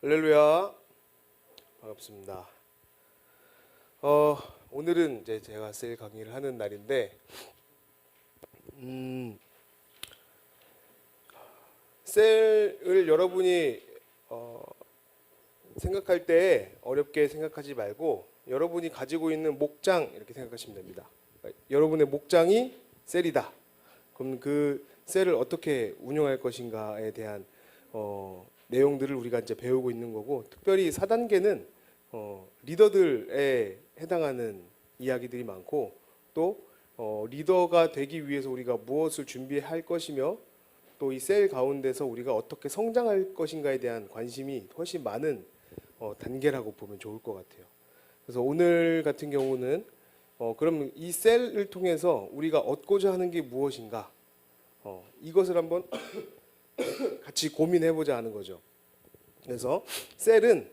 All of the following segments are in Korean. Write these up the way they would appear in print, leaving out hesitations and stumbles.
할렐루야. 반갑습니다. 오늘은 이제 제가 셀 강의를 하는 날인데, 셀을 여러분이 생각할 때 어렵게 생각하지 말고 여러분이 가지고 있는 목장 이렇게 생각하시면 됩니다. 여러분의 목장이 셀이다. 그럼 그 셀을 어떻게 운영할 것인가에 대한 내용들을 우리가 이제 배우고 있는 거고, 특별히 4단계는 리더들에 해당하는 이야기들이 많고, 또 리더가 되기 위해서 우리가 무엇을 준비할 것이며, 또 이 셀 가운데서 우리가 어떻게 성장할 것인가에 대한 관심이 훨씬 많은 단계라고 보면 좋을 것 같아요. 그래서 오늘 같은 경우는 그럼 이 셀을 통해서 우리가 얻고자 하는 게 무엇인가, 이것을 한번 같이 고민해보자 하는 거죠. 그래서 셀은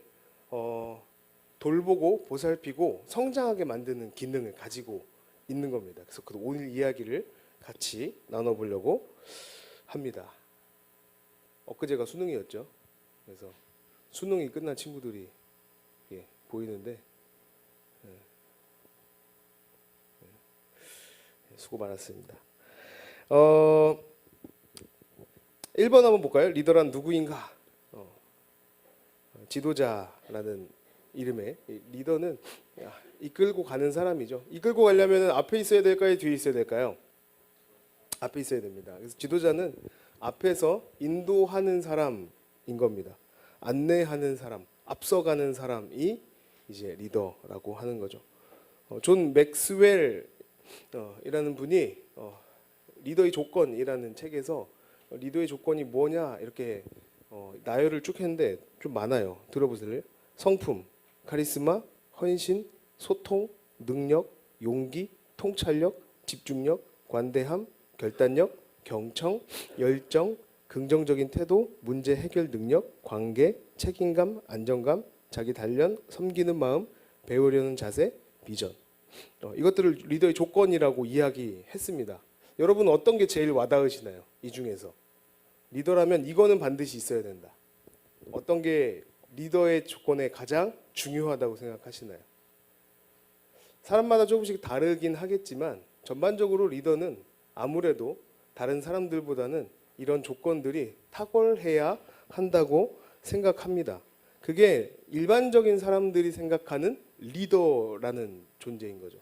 돌보고 보살피고 성장하게 만드는 기능을 가지고 있는 겁니다. 그래서 오늘 이야기를 같이 나눠보려고 합니다. 엊그제가 수능이었죠. 그래서 수능이 끝난 친구들이 보이는데 수고 많았습니다. 1번 한번 볼까요? 리더란 누구인가? 지도자라는 이름의 리더는 이끌고 가는 사람이죠. 이끌고 가려면 앞에 있어야 될까요? 뒤에 있어야 될까요? 앞에 있어야 됩니다. 그래서 지도자는 앞에서 인도하는 사람인 겁니다. 안내하는 사람, 앞서가는 사람이 이제 리더라고 하는 거죠. 존 맥스웰 이라는 분이 리더의 조건이라는 책에서 리더의 조건이 뭐냐 이렇게 나열을 쭉 했는데 좀 많아요. 들어보실래요? 성품, 카리스마, 헌신, 소통, 능력, 용기, 통찰력, 집중력, 관대함, 결단력, 경청, 열정, 긍정적인 태도, 문제 해결 능력, 관계, 책임감, 안정감, 자기 단련, 섬기는 마음, 배우려는 자세, 비전. 이것들을 리더의 조건이라고 이야기했습니다. 여러분 어떤 게 제일 와닿으시나요? 이 중에서 리더라면 이거는 반드시 있어야 된다. 어떤 게 리더의 조건에 가장 중요하다고 생각하시나요? 사람마다 조금씩 다르긴 하겠지만 전반적으로 리더는 아무래도 다른 사람들보다는 이런 조건들이 탁월해야 한다고 생각합니다. 그게 일반적인 사람들이 생각하는 리더라는 존재인 거죠.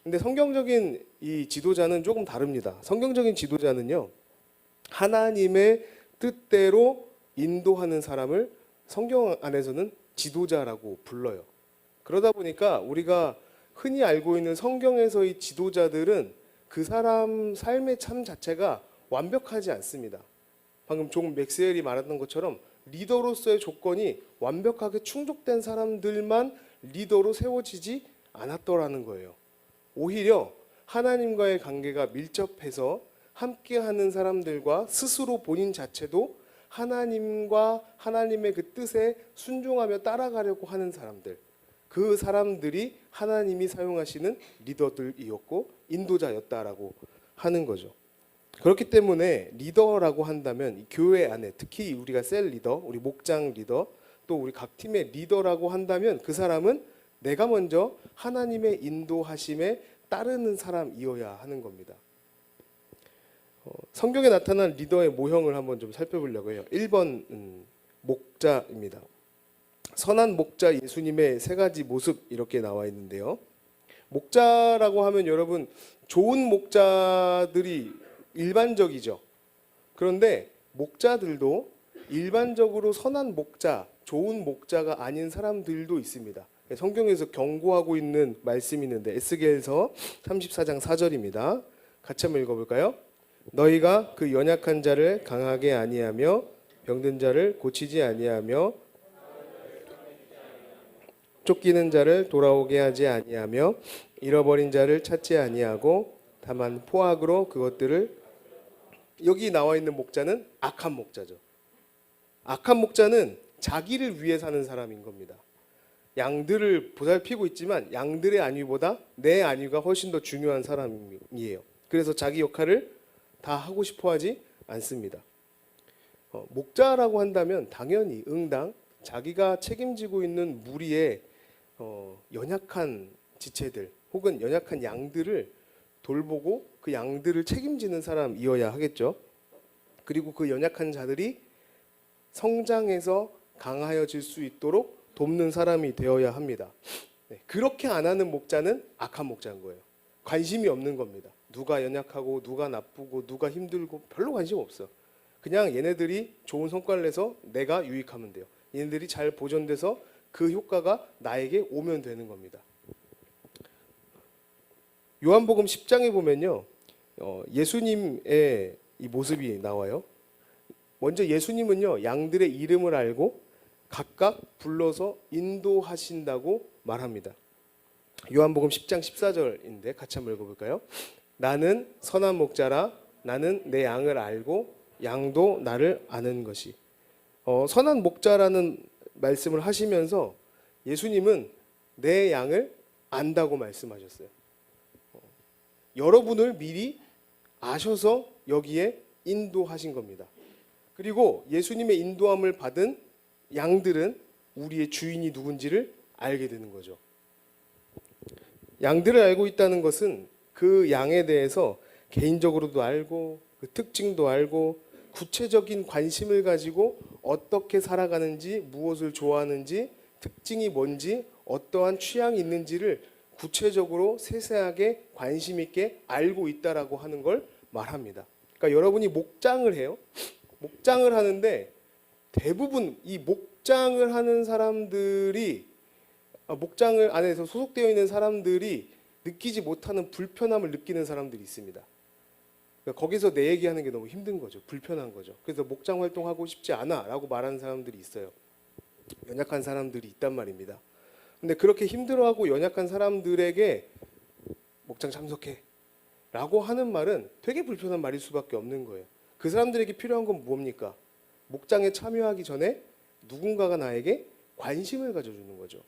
근데 성경적인 이 지도자는 조금 다릅니다. 성경적인 지도자는요, 하나님의 뜻대로 인도하는 사람을 성경 안에서는 지도자라고 불러요. 그러다 보니까 우리가 흔히 알고 있는 성경에서의 지도자들은 그 사람 삶의 참 자체가 완벽하지 않습니다. 방금 존 맥스웰이 말했던 것처럼 리더로서의 조건이 완벽하게 충족된 사람들만 리더로 세워지지 않았더라는 거예요. 오히려 하나님과의 관계가 밀접해서 함께하는 사람들과 스스로 본인 자체도 하나님과 하나님의 그 뜻에 순종하며 따라가려고 하는 사람들, 그 사람들이 하나님이 사용하시는 리더들이었고 인도자였다라고 하는 거죠. 그렇기 때문에 리더라고 한다면 이 교회 안에 특히 우리가 셀 리더, 우리 목장 리더, 또 우리 각 팀의 리더라고 한다면 그 사람은 내가 먼저 하나님의 인도하심에 따르는 사람이어야 하는 겁니다. 성경에 나타난 리더의 모형을 한번 좀 살펴보려고 해요. 1번 목자입니다. 선한 목자 예수님의 세 가지 모습 이렇게 나와 있는데요. 목자라고 하면 여러분 좋은 목자들이 일반적이죠. 그런데 목자들도 일반적으로 선한 목자, 좋은 목자가 아닌 사람들도 있습니다. 성경에서 경고하고 있는 말씀이 있는데 에스겔서 34장 4절입니다. 같이 한번 읽어볼까요? 너희가 그 연약한 자를 강하게 아니하며 병든 자를 고치지 아니하며 쫓기는 자를 돌아오게 하지 아니하며 잃어버린 자를 찾지 아니하고 다만 포악으로 그것들을, 여기 나와 있는 목자는 악한 목자죠. 악한 목자는 자기를 위해 사는 사람인 겁니다. 양들을 보살피고 있지만 양들의 안위보다 내 안위가 훨씬 더 중요한 사람이에요. 그래서 자기 역할을 다 하고 싶어 하지 않습니다. 목자라고 한다면 당연히 응당 자기가 책임지고 있는 무리의 연약한 지체들 혹은 연약한 양들을 돌보고 그 양들을 책임지는 사람이어야 하겠죠. 그리고 그 연약한 자들이 성장해서 강하여질 수 있도록 돕는 사람이 되어야 합니다. 네, 그렇게 안 하는 목자는 악한 목자인 거예요. 관심이 없는 겁니다. 누가 연약하고 누가 나쁘고 누가 힘들고 별로 관심 없어. 그냥 얘네들이 좋은 성과를 내서 내가 유익하면 돼요. 얘네들이 잘 보존돼서 그 효과가 나에게 오면 되는 겁니다. 요한복음 10장에 보면요, 예수님의 이 모습이 나와요. 먼저 예수님은요, 양들의 이름을 알고 각각 불러서 인도하신다고 말합니다. 요한복음 10장 14절인데 같이 한번 읽어볼까요? 나는 선한 목자라 나는 내 양을 알고 양도 나를 아는 것이. 선한 목자라는 말씀을 하시면서 예수님은 내 양을 안다고 말씀하셨어요. 여러분을 미리 아셔서 여기에 인도하신 겁니다. 그리고 예수님의 인도함을 받은 양들은 우리의 주인이 누군지를 알게 되는 거죠. 양들을 알고 있다는 것은 그 양에 대해서 개인적으로도 알고 그 특징도 알고 구체적인 관심을 가지고 어떻게 살아가는지, 무엇을 좋아하는지, 특징이 뭔지, 어떠한 취향이 있는지를 구체적으로 세세하게 관심 있게 알고 있다라고 하는 걸 말합니다. 그러니까 여러분이 목장을 해요. 목장을 하는데 대부분 이 목장을 하는 사람들이 목장을 안에서 소속되어 있는 사람들이 느끼지 못하는 불편함을 느끼는 사람들이 있습니다. 그러니까 거기서 내 얘기하는 게 너무 힘든 거죠. 불편한 거죠. 그래서 목장 활동하고 싶지 않아 라고 말하는 사람들이 있어요. 연약한 사람들이 있단 말입니다. 근데 그렇게 힘들어하고 연약한 사람들에게 목장 참석해 라고 하는 말은 되게 불편한 말일 수밖에 없는 거예요. 그 사람들에게 필요한 건 뭡니까? 목장에 참여하기 전에 누군가가 나에게 관심을 가져주는 거죠.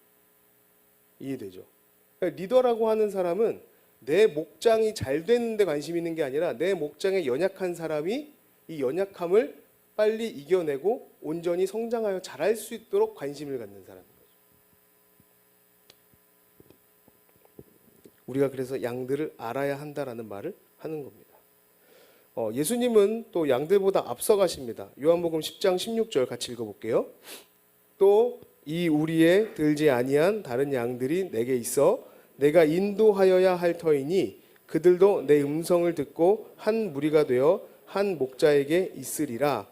이해되죠? 그러니까 리더라고 하는 사람은 내 목장이 잘 되는데 관심 있는 게 아니라 내 목장에 연약한 사람이 이 연약함을 빨리 이겨내고 온전히 성장하여 잘할 수 있도록 관심을 갖는 사람인 거죠. 우리가 그래서 양들을 알아야 한다라는 말을 하는 겁니다. 예수님은 또 양들보다 앞서가십니다. 요한복음 10장 16절 같이 읽어볼게요. 또 이 우리에 들지 아니한 다른 양들이 내게 있어 내가 인도하여야 할 터이니 그들도 내 음성을 듣고 한 무리가 되어 한 목자에게 있으리라.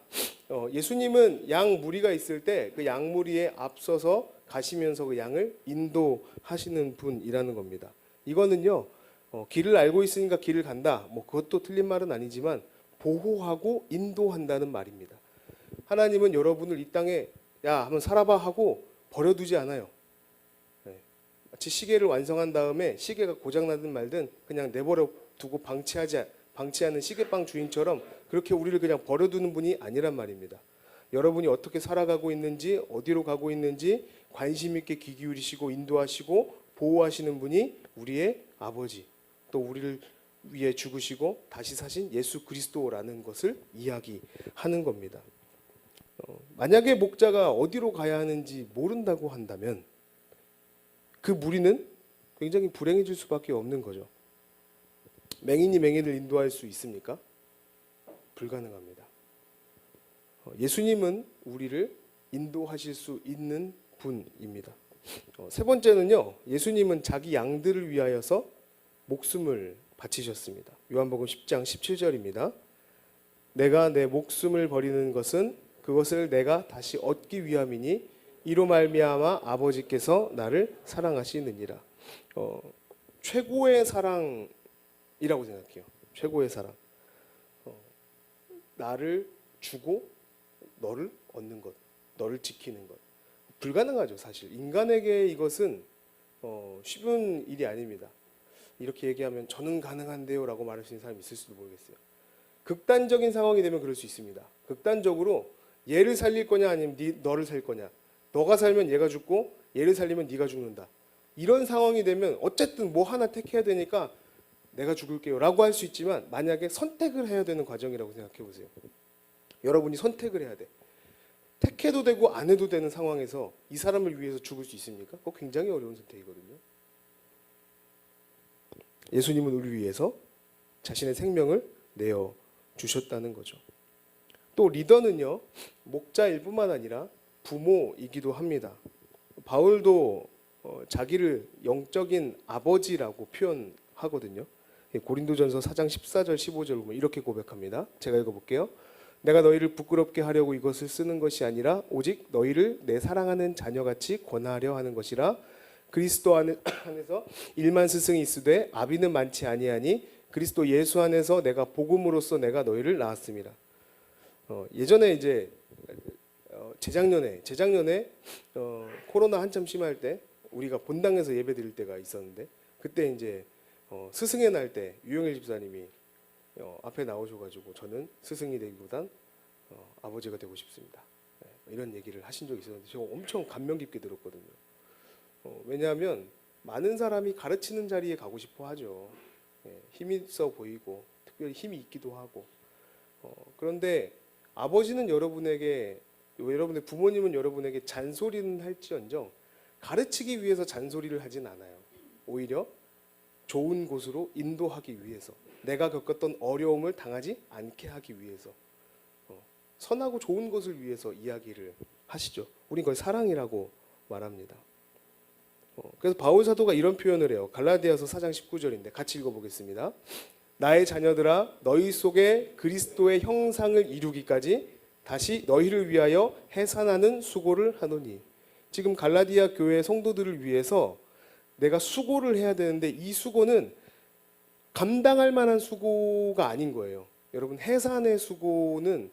예수님은 양 무리가 있을 때 그 양 무리에 앞서서 가시면서 그 양을 인도하시는 분이라는 겁니다. 이거는요, 길을 알고 있으니까 길을 간다. 뭐 그것도 틀린 말은 아니지만 보호하고 인도한다는 말입니다. 하나님은 여러분을 이 땅에 야 한번 살아봐 하고 버려두지 않아요. 마치 시계를 완성한 다음에 시계가 고장나든 말든 그냥 내버려 두고 방치하는 시계방 주인처럼 그렇게 우리를 그냥 버려두는 분이 아니란 말입니다. 여러분이 어떻게 살아가고 있는지 어디로 가고 있는지 관심 있게 귀 기울이시고 인도하시고 보호하시는 분이 우리의 아버지, 또 우리를 위해 죽으시고 다시 사신 예수 그리스도라는 것을 이야기하는 겁니다. 만약에 목자가 어디로 가야 하는지 모른다고 한다면 그 무리는 굉장히 불행해질 수밖에 없는 거죠. 맹인이 맹인을 인도할 수 있습니까? 불가능합니다. 예수님은 우리를 인도하실 수 있는 분입니다. 세 번째는요, 예수님은 자기 양들을 위하여서 목숨을 바치셨습니다. 요한복음 10장 17절입니다. 내가 내 목숨을 버리는 것은 그것을 내가 다시 얻기 위함이니 이로 말미암아 아버지께서 나를 사랑하시느니라. 최고의 사랑이라고 생각해요. 최고의 사랑. 나를 주고 너를 얻는 것, 너를 지키는 것. 불가능하죠, 사실. 인간에게 이것은 쉬운 일이 아닙니다. 이렇게 얘기하면 저는 가능한데요 라고 말할 수 있는 사람이 있을 수도 모르겠어요. 극단적인 상황이 되면 그럴 수 있습니다. 극단적으로 얘를 살릴 거냐 아니면 너를 살 거냐. 너가 살면 얘가 죽고 얘를 살리면 네가 죽는다. 이런 상황이 되면 어쨌든 뭐 하나 택해야 되니까 내가 죽을게요 라고 할 수 있지만 만약에 선택을 해야 되는 과정이라고 생각해 보세요. 여러분이 선택을 해야 돼. 택해도 되고 안 해도 되는 상황에서 이 사람을 위해서 죽을 수 있습니까? 그거 굉장히 어려운 선택이거든요. 예수님은 우리 위해서 자신의 생명을 내어 주셨다는 거죠. 또 리더는요, 목자일 뿐만 아니라 부모이기도 합니다. 바울도 자기를 영적인 아버지라고 표현하거든요. 고린도전서 4장 14절 15절 보면 이렇게 고백합니다. 제가 읽어볼게요. 내가 너희를 부끄럽게 하려고 이것을 쓰는 것이 아니라 오직 너희를 내 사랑하는 자녀같이 권하려 하는 것이라. 그리스도 안에서 일만 스승이 있으되 아비는 많지 아니하니 그리스도 예수 안에서 내가 복음으로써 내가 너희를 낳았습니다. 예전에 이제 재작년에 코로나 한참 심할 때 우리가 본당에서 예배 드릴 때가 있었는데, 그때 이제 스승의 날 때 유영일 집사님이 앞에 나오셔가지고 저는 스승이 되기보단 아버지가 되고 싶습니다, 이런 얘기를 하신 적이 있었는데 제가 엄청 감명 깊게 들었거든요. 왜냐하면 많은 사람이 가르치는 자리에 가고 싶어 하죠. 힘이 있어 보이고 특별히 힘이 있기도 하고. 그런데 아버지는 여러분의 부모님은 여러분에게 잔소리는 할지언정 가르치기 위해서 잔소리를 하진 않아요. 오히려 좋은 곳으로 인도하기 위해서, 내가 겪었던 어려움을 당하지 않게 하기 위해서, 선하고 좋은 것을 위해서 이야기를 하시죠. 우린 그걸 사랑이라고 말합니다. 그래서 바울 사도가 이런 표현을 해요. 갈라디아서 4장 19절인데 같이 읽어보겠습니다. 나의 자녀들아, 너희 속에 그리스도의 형상을 이루기까지 다시 너희를 위하여 해산하는 수고를 하노니. 지금 갈라디아 교회 성도들을 위해서 내가 수고를 해야 되는데 이 수고는 감당할 만한 수고가 아닌 거예요. 여러분, 해산의 수고는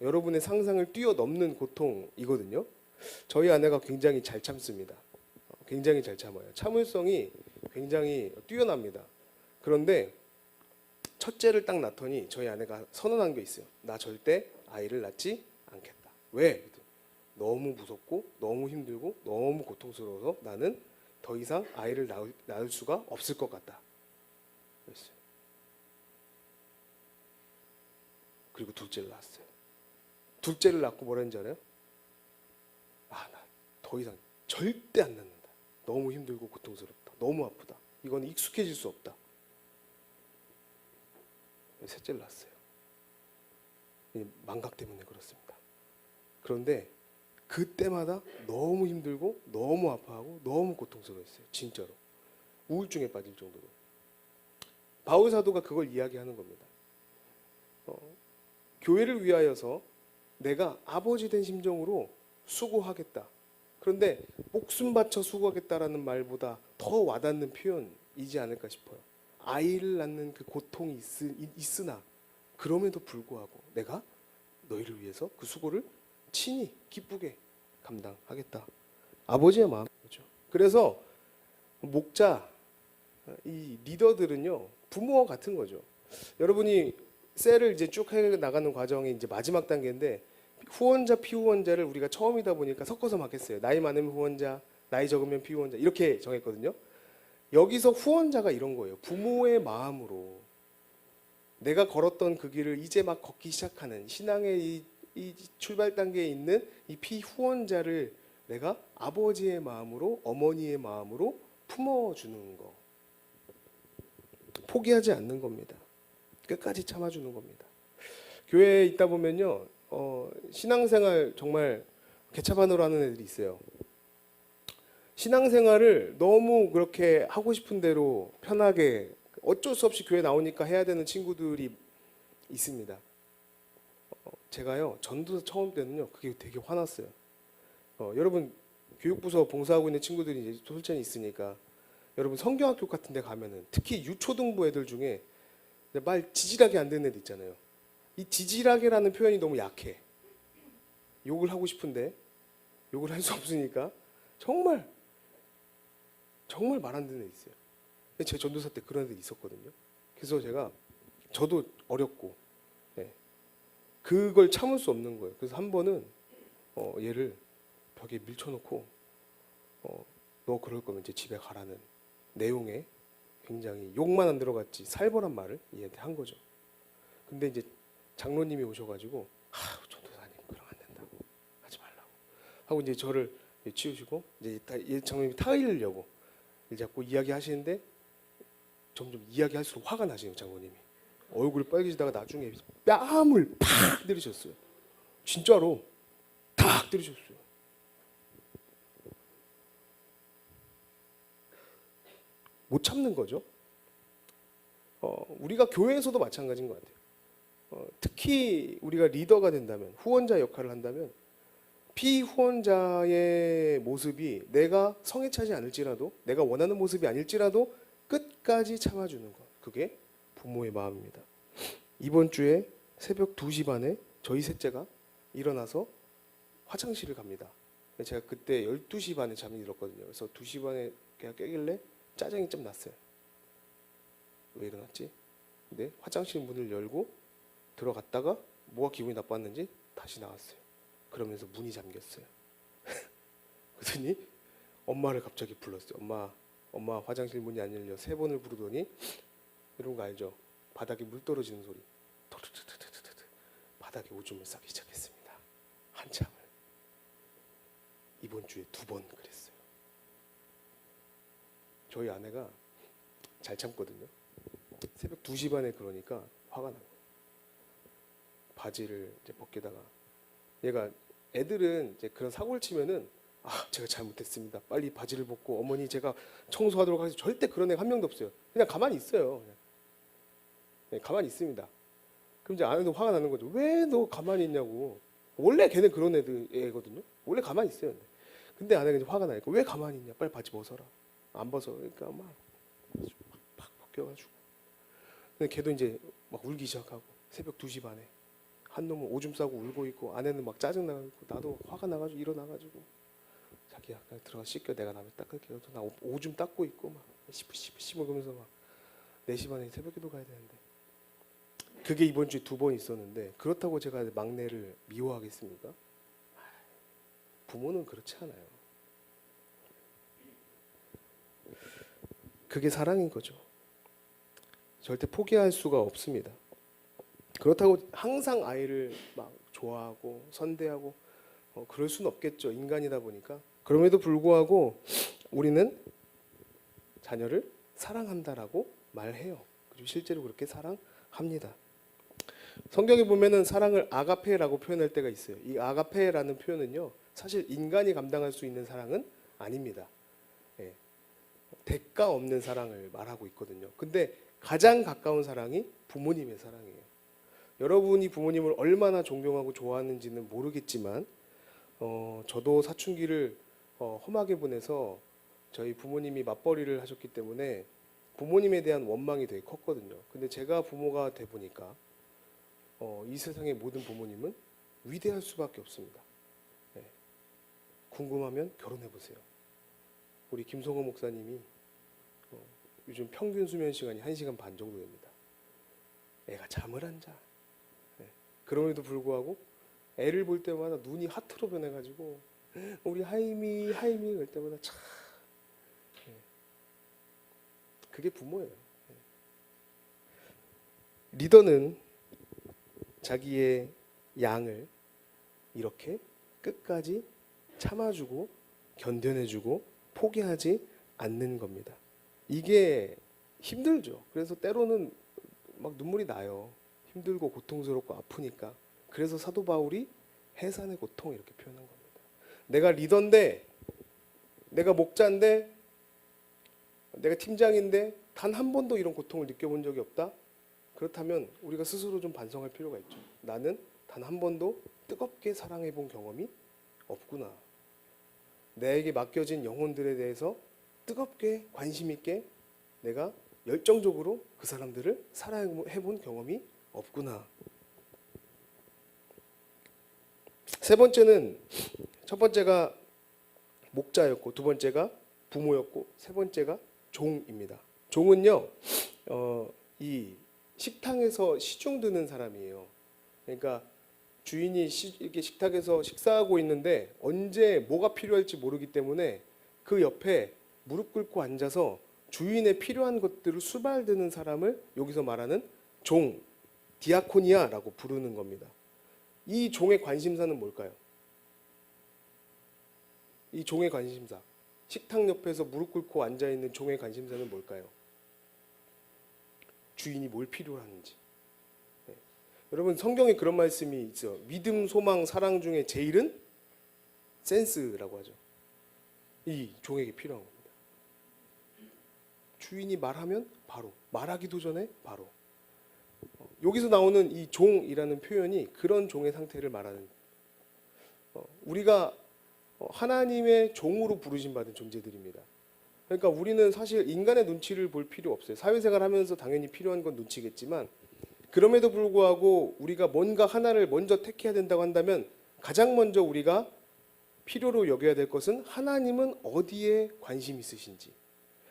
여러분의 상상을 뛰어넘는 고통이거든요. 저희 아내가 굉장히 잘 참습니다. 굉장히 잘 참아요. 참을성이 굉장히 뛰어납니다. 그런데 첫째를 딱 낳더니 저희 아내가 선언한 게 있어요. 나 절대 아이를 낳지 않겠다. 왜? 너무 무섭고 너무 힘들고 너무 고통스러워서 나는 더 이상 아이를 낳을 수가 없을 것 같다. 그랬어요. 그리고 둘째를 낳았어요. 둘째를 낳고 뭐라 했는지 알아요? 나 더 이상 절대 안 낳는다. 너무 힘들고 고통스럽다. 너무 아프다. 이건 익숙해질 수 없다. 셋째를 낳았어요. 망각 때문에 그렇습니다. 그런데 그때마다 너무 힘들고 너무 아파하고 너무 고통스러웠어요. 진짜로. 우울증에 빠질 정도로. 바울 사도가 그걸 이야기하는 겁니다. 교회를 위하여서 내가 아버지 된 심정으로 수고하겠다. 그런데 목숨 바쳐 수고하겠다라는 말보다 더 와닿는 표현이지 않을까 싶어요. 아이를 낳는 그 고통이 있으나 그럼에도 불구하고 내가 너희를 위해서 그 수고를 친히 기쁘게 감당하겠다. 아버지의 마음이죠. 그래서 목자, 이 리더들은요, 부모와 같은 거죠. 여러분이 셀을 이제 쭉 해 나가는 과정이 이제 마지막 단계인데, 후원자, 피후원자를 우리가 처음이다 보니까 섞어서 막 했어요. 나이 많으면 후원자, 나이 적으면 피후원자, 이렇게 정했거든요. 여기서 후원자가 이런 거예요. 부모의 마음으로 내가 걸었던 그 길을 이제 막 걷기 시작하는 신앙의 이 출발 단계에 있는 이 피후원자를 내가 아버지의 마음으로, 어머니의 마음으로 품어주는 거. 포기하지 않는 겁니다. 끝까지 참아주는 겁니다. 교회에 있다 보면요, 신앙생활 정말 개차반으로 하는 애들이 있어요. 신앙생활을 너무 그렇게 하고 싶은 대로 편하게 어쩔 수 없이 교회 나오니까 해야 되는 친구들이 있습니다. 제가요, 전도사 처음 때는요, 그게 되게 화났어요. 여러분, 교육부서 봉사하고 있는 친구들이 이제 솔찬히 있으니까, 여러분 성경학교 같은 데 가면은 특히 유초등부 애들 중에 말 지질하게 안 되는 애들 있잖아요. 이 지질하게라는 표현이 너무 약해. 욕을 하고 싶은데 욕을 할 수 없으니까 정말 말 안 듣는 애 있어요. 제 전도사 때 그런 애들이 있었거든요. 그래서 저도 어렵고, 그걸 참을 수 없는 거예요. 그래서 한 번은 얘를 벽에 밀쳐놓고 너 그럴 거면 이제 집에 가라는 내용의 굉장히 욕만 안 들어갔지 살벌한 말을 얘한테 한 거죠. 근데 이제 장로님이 오셔가지고 전도사님 그러면 안 된다고, 하지 하고 이제 저를 치우시고 이제 장로님이 타이려고 자꾸 이야기하시는데 점점 이야기할수록 화가 나시는 장로님이 얼굴이 빨개지다가 나중에 뺨을 팍 때리셨어요. 진짜로 탁 때리셨어요. 못 참는 거죠. 우리가 교회에서도 마찬가지인 것 같아요. 특히 우리가 리더가 된다면, 후원자 역할을 한다면 피후원자의 모습이 내가 성에 차지 않을지라도, 내가 원하는 모습이 아닐지라도 끝까지 참아주는 것, 그게 부모의 마음입니다. 이번 주에 새벽 2시 반에 저희 셋째가 일어나서 화장실을 갑니다. 제가 그때 12시 반에 잠이 들었거든요. 그래서 2시 반에 그냥 깨길래 짜증이 좀 났어요. 왜 일어났지? 근데 화장실 문을 열고 들어갔다가 뭐가 기분이 나빴는지 다시 나왔어요. 그러면서 문이 잠겼어요. 그러더니 엄마를 갑자기 불렀어요. 엄마 화장실 문이 안 열려. 3번을 부르더니 이런 거 알죠? 바닥에 물 떨어지는 소리. 토르르르르르 바닥에 오줌을 싸기 시작했습니다. 한참을. 이번 주에 2번 그랬어요. 저희 아내가 잘 참거든요. 새벽 2시 반에 그러니까 화가 나요. 바지를 이제 벗기다가 얘가 애들은 이제 그런 사고를 치면은 제가 잘못했습니다. 빨리 바지를 벗고 어머니 제가 청소하도록 하겠습니다. 절대 그런 애가 한 명도 없어요. 그냥 가만히 있어요. 그냥. 네, 가만히 있습니다. 그럼 이제 아내도 화가 나는 거죠. 왜 너 가만히 있냐고. 원래 걔는 그런 애거든요. 원래 가만히 있어요. 근데 아내가 이제 화가 나니까 왜 가만히 있냐. 빨리 바지 벗어라. 안 벗어. 그러니까 막 벗겨가지고. 근데 걔도 이제 막 울기 시작하고 새벽 2시 반에 한 놈은 오줌 싸고 울고 있고 아내는 막 짜증 나고 나도 화가 나가지고 일어나가지고 자기야 들어가 씻겨 내가 남의 닦을게. 그래서 나 오줌 닦고 있고 막 씹어 그러면서 막 4시 반에 새벽기도 가야 되는데 그게 이번 주에 2번 있었는데 그렇다고 제가 막내를 미워하겠습니까? 부모는 그렇지 않아요. 그게 사랑인 거죠. 절대 포기할 수가 없습니다. 그렇다고 항상 아이를 막 좋아하고 선대하고 그럴 수는 없겠죠. 인간이다 보니까. 그럼에도 불구하고 우리는 자녀를 사랑한다라고 말해요. 그리고 실제로 그렇게 사랑합니다. 성경에 보면은 사랑을 아가페라고 표현할 때가 있어요. 이 아가페라는 표현은요, 사실 인간이 감당할 수 있는 사랑은 아닙니다. 예. 대가 없는 사랑을 말하고 있거든요. 근데 가장 가까운 사랑이 부모님의 사랑이에요. 여러분이 부모님을 얼마나 존경하고 좋아하는지는 모르겠지만 저도 사춘기를 험하게 보내서 저희 부모님이 맞벌이를 하셨기 때문에 부모님에 대한 원망이 되게 컸거든요. 근데 제가 부모가 돼 보니까 이 세상의 모든 부모님은 위대할 수밖에 없습니다. 네. 궁금하면 결혼해 보세요. 우리 김성호 목사님이 요즘 평균 수면 시간이 1시간 반 정도 됩니다. 애가 잠을 안 자. 네. 그럼에도 불구하고 애를 볼 때마다 눈이 하트로 변해가지고 우리 하임이 그럴 때마다 참 네. 그게 부모예요. 네. 리더는 자기의 양을 이렇게 끝까지 참아주고 견뎌내주고 포기하지 않는 겁니다. 이게 힘들죠. 그래서 때로는 막 눈물이 나요. 힘들고 고통스럽고 아프니까. 그래서 사도 바울이 해산의 고통 이렇게 표현한 겁니다. 내가 리더인데, 내가 목자인데, 내가 팀장인데 단 한 번도 이런 고통을 느껴본 적이 없다? 그렇다면 우리가 스스로 좀 반성할 필요가 있죠. 나는 단 한 번도 뜨겁게 사랑해 본 경험이 없구나. 내게 맡겨진 영혼들에 대해서 뜨겁게 관심 있게 내가 열정적으로 그 사람들을 사랑해 본 경험이 없구나. 세 번째는 첫 번째가 목자였고 두 번째가 부모였고 세 번째가 종입니다. 종은요 이 식당에서 시중 드는 사람이에요. 그러니까 주인이 이렇게 식탁에서 식사하고 있는데 언제 뭐가 필요할지 모르기 때문에 그 옆에 무릎 꿇고 앉아서 주인의 필요한 것들을 수발드는 사람을 여기서 말하는 종, 디아코니아라고 부르는 겁니다. 이 종의 관심사는 뭘까요? 이 종의 관심사, 식탁 옆에서 무릎 꿇고 앉아있는 종의 관심사는 뭘까요? 주인이 뭘 필요로 하는지. 네. 여러분 성경에 그런 말씀이 있어요. 믿음, 소망, 사랑 중에 제일은 센스라고 하죠. 이 종에게 필요한 겁니다. 주인이 말하면 바로, 말하기도 전에 바로. 여기서 나오는 이 종이라는 표현이 그런 종의 상태를 말하는, 우리가 하나님의 종으로 부르심 받은 존재들입니다. 그러니까 우리는 사실 인간의 눈치를 볼 필요 없어요. 사회생활 하면서 당연히 필요한 건 눈치겠지만, 그럼에도 불구하고 우리가 뭔가 하나를 먼저 택해야 된다고 한다면 가장 먼저 우리가 필요로 여겨야 될 것은 하나님은 어디에 관심 있으신지,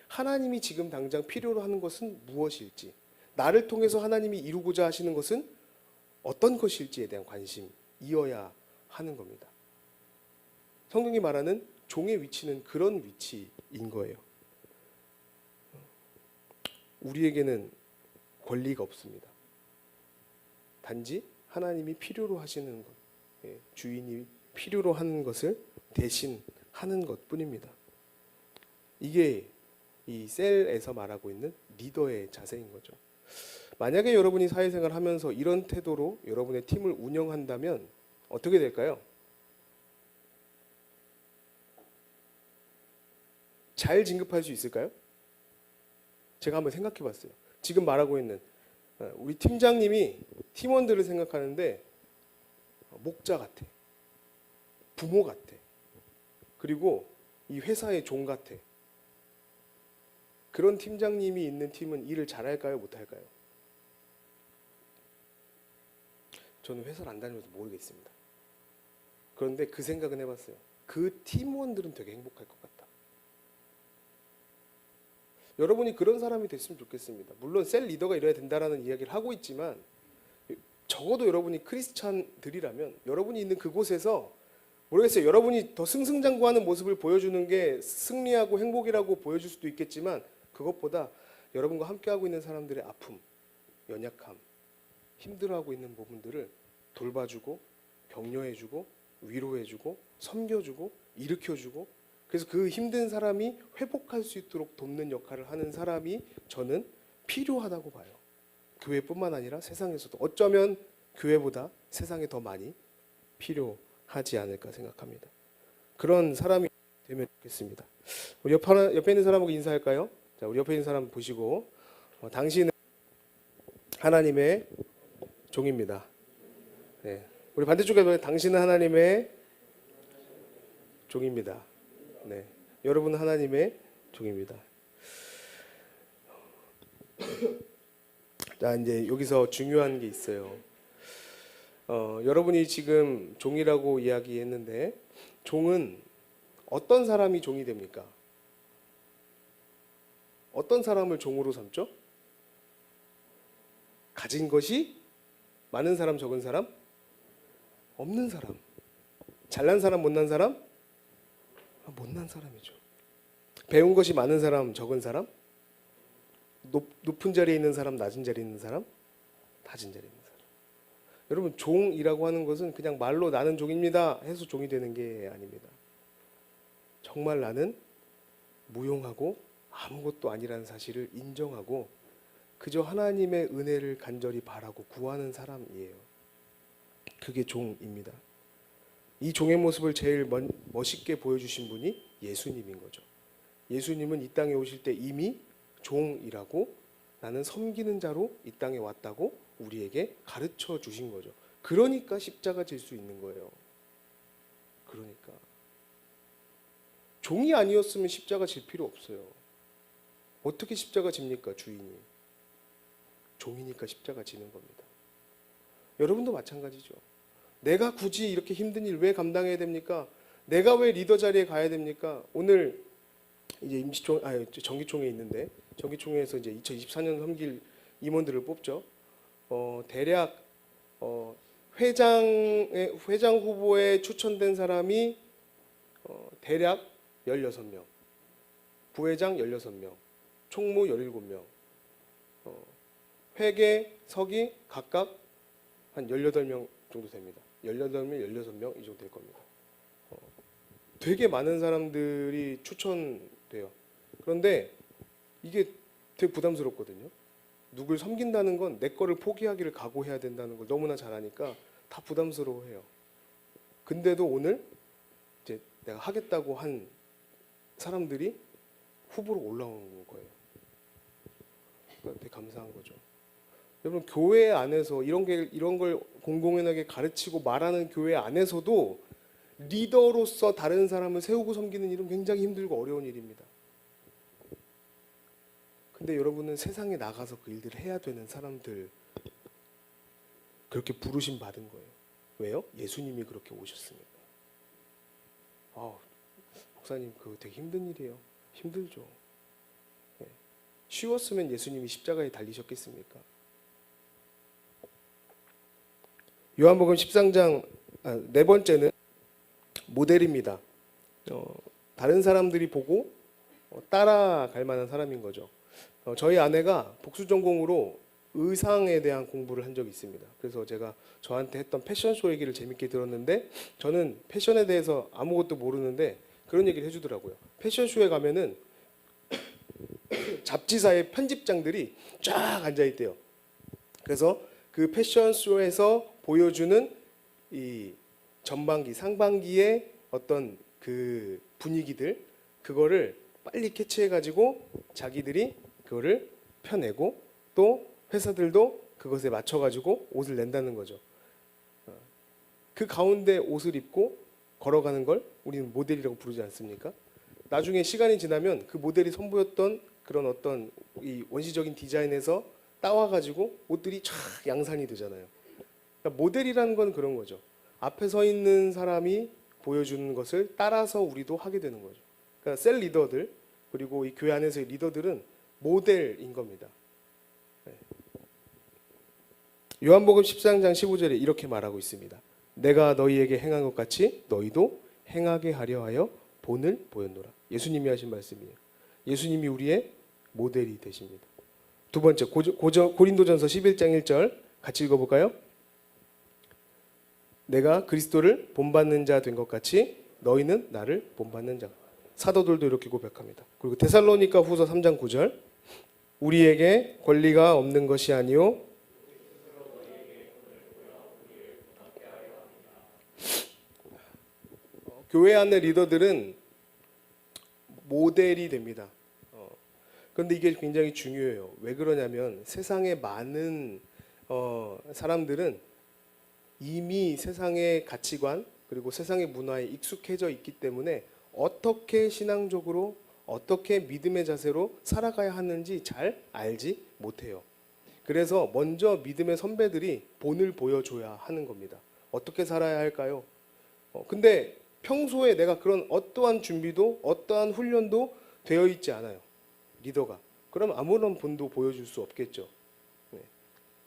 하나님이 지금 당장 필요로 하는 것은 무엇일지, 나를 통해서 하나님이 이루고자 하시는 것은 어떤 것일지에 대한 관심이어야 하는 겁니다. 성경이 말하는 종의 위치는 그런 위치인 거예요. 우리에게는 권리가 없습니다. 단지 하나님이 필요로 하시는 것, 주인이 필요로 하는 것을 대신 하는 것뿐입니다. 이게 이 셀에서 말하고 있는 리더의 자세인 거죠. 만약에 여러분이 사회생활 하면서 이런 태도로 여러분의 팀을 운영한다면 어떻게 될까요? 잘 진급할 수 있을까요? 제가 한번 생각해 봤어요. 지금 말하고 있는 우리 팀장님이 팀원들을 생각하는데 목자 같아, 부모 같아, 그리고 이 회사의 종 같아. 그런 팀장님이 있는 팀은 일을 잘할까요? 못할까요? 저는 회사를 안 다니면서 모르겠습니다. 그런데 그 생각은 해봤어요. 그 팀원들은 되게 행복할 것 같다. 여러분이 그런 사람이 됐으면 좋겠습니다. 물론 셀 리더가 이래야 된다라는 이야기를 하고 있지만, 적어도 여러분이 크리스찬들이라면 여러분이 있는 그곳에서, 모르겠어요, 여러분이 더 승승장구하는 모습을 보여주는 게 승리하고 행복이라고 보여줄 수도 있겠지만, 그것보다 여러분과 함께하고 있는 사람들의 아픔, 연약함, 힘들어하고 있는 부분들을 돌봐주고 격려해주고 위로해주고 섬겨주고 일으켜주고, 그래서 그 힘든 사람이 회복할 수 있도록 돕는 역할을 하는 사람이 저는 필요하다고 봐요. 교회뿐만 아니라 세상에서도 어쩌면 교회보다 세상에 더 많이 필요하지 않을까 생각합니다. 그런 사람이 되면 좋겠습니다. 우리 옆에 있는 사람하고 인사할까요? 자, 우리 옆에 있는 사람 보시고, 당신은 하나님의 종입니다. 네. 우리 반대쪽에 보면 당신은 하나님의 종입니다. 네. 여러분은 하나님의 종입니다. 자, 이제 여기서 중요한 게 있어요. 여러분이 지금 종이라고 이야기했는데, 종은 어떤 사람이 종이 됩니까? 어떤 사람을 종으로 삼죠? 가진 것이 많은 사람, 적은 사람? 없는 사람. 잘난 사람, 못난 사람? 못난 사람이죠. 배운 것이 많은 사람, 적은 사람? 높은 자리에 있는 사람, 낮은 자리에 있는 사람? 낮은 자리에 있는 사람. 여러분, 종이라고 하는 것은 그냥 말로 나는 종입니다 해서 종이 되는 게 아닙니다. 정말 나는 무용하고 아무것도 아니라는 사실을 인정하고 그저 하나님의 은혜를 간절히 바라고 구하는 사람이에요. 그게 종입니다. 이 종의 모습을 제일 멋있게 보여주신 분이 예수님인 거죠. 예수님은 이 땅에 오실 때 이미 종이라고, 나는 섬기는 자로 이 땅에 왔다고 우리에게 가르쳐 주신 거죠. 그러니까 십자가 질 수 있는 거예요. 그러니까 종이 아니었으면 십자가 질 필요 없어요. 어떻게 십자가 집니까? 주인이 종이니까 십자가 지는 겁니다. 여러분도 마찬가지죠. 내가 굳이 이렇게 힘든 일 왜 감당해야 됩니까? 내가 왜 리더 자리에 가야 됩니까? 오늘 이제 정기총회 있는데, 정기총회에서 이제 2024년 섬길 임원들을 뽑죠. 대략 회장 후보에 추천된 사람이 대략 16명, 부회장 16명, 총무 17명, 회계, 서기 각각 한 18명 정도 됩니다. 18명, 16명 이 정도 될 겁니다. 되게 많은 사람들이 추천돼요. 그런데 이게 되게 부담스럽거든요. 누굴 섬긴다는 건 내 거를 포기하기를 각오해야 된다는 걸 너무나 잘 아니까 다 부담스러워해요. 근데도 오늘 이제 내가 하겠다고 한 사람들이 후보로 올라오는 거예요. 그러니까 되게 감사한 거죠. 여러분, 교회 안에서 이런 걸 공공연하게 가르치고 말하는 교회 안에서도 리더로서 다른 사람을 세우고 섬기는 일은 굉장히 힘들고 어려운 일입니다. 근데 여러분은 세상에 나가서 그 일들을 해야 되는 사람들, 그렇게 부르심 받은 거예요. 왜요? 예수님이 그렇게 오셨으니까. 목사님, 그거 되게 힘든 일이에요. 힘들죠. 네. 쉬웠으면 예수님이 십자가에 달리셨겠습니까? 요한복음 13장 네 번째는 모델입니다. 다른 사람들이 보고 따라갈 만한 사람인 거죠. 저희 아내가 복수 전공으로 의상에 대한 공부를 한 적이 있습니다. 그래서 제가 저한테 했던 패션쇼 얘기를 재밌게 들었는데, 저는 패션에 대해서 아무것도 모르는데 그런 얘기를 해주더라고요. 패션쇼에 가면은 잡지사의 편집장들이 쫙 앉아 있대요. 그래서 그 패션쇼에서 보여주는 이 전반기, 상반기의 어떤 그 분위기들, 그거를 빨리 캐치해가지고 자기들이 그거를 펴내고, 또 회사들도 그것에 맞춰가지고 옷을 낸다는 거죠. 그 가운데 옷을 입고 걸어가는 걸 우리는 모델이라고 부르지 않습니까? 나중에 시간이 지나면 그 모델이 선보였던 그런 어떤 이 원시적인 디자인에서 따와가지고 옷들이 쫙 양산이 되잖아요. 그러니까 모델이라는 건 그런 거죠. 앞에 서 있는 사람이 보여주는 것을 따라서 우리도 하게 되는 거죠. 그러니까 셀 리더들, 그리고 이 교회 안에서의 리더들은 모델인 겁니다. 요한복음 13장 15절에 이렇게 말하고 있습니다. 내가 너희에게 행한 것 같이 너희도 행하게 하려 하여 본을 보였노라. 예수님이 하신 말씀이에요. 예수님이 우리의 모델이 되십니다. 두 번째, 고린도전서 11장 1절 같이 읽어볼까요? 내가 그리스도를 본받는 자 된 것 같이 너희는 나를 본받는 자. 사도들도 이렇게 고백합니다. 그리고 데살로니가 후서 3장 9절 우리에게 권리가 없는 것이 아니요 교회 안의 리더들은 모델이 됩니다. 그런데 이게 굉장히 중요해요. 왜 그러냐면 세상의 많은 사람들은 이미 세상의 가치관 그리고 세상의 문화에 익숙해져 있기 때문에 어떻게 신앙적으로 어떻게 믿음의 자세로 살아가야 하는지 잘 알지 못해요. 그래서 먼저 믿음의 선배들이 본을 보여줘야 하는 겁니다. 어떻게 살아야 할까요? 근데 평소에 내가 그런 어떠한 준비도 어떠한 훈련도 되어 있지 않아요. 리더가. 그럼 아무런 본도 보여줄 수 없겠죠.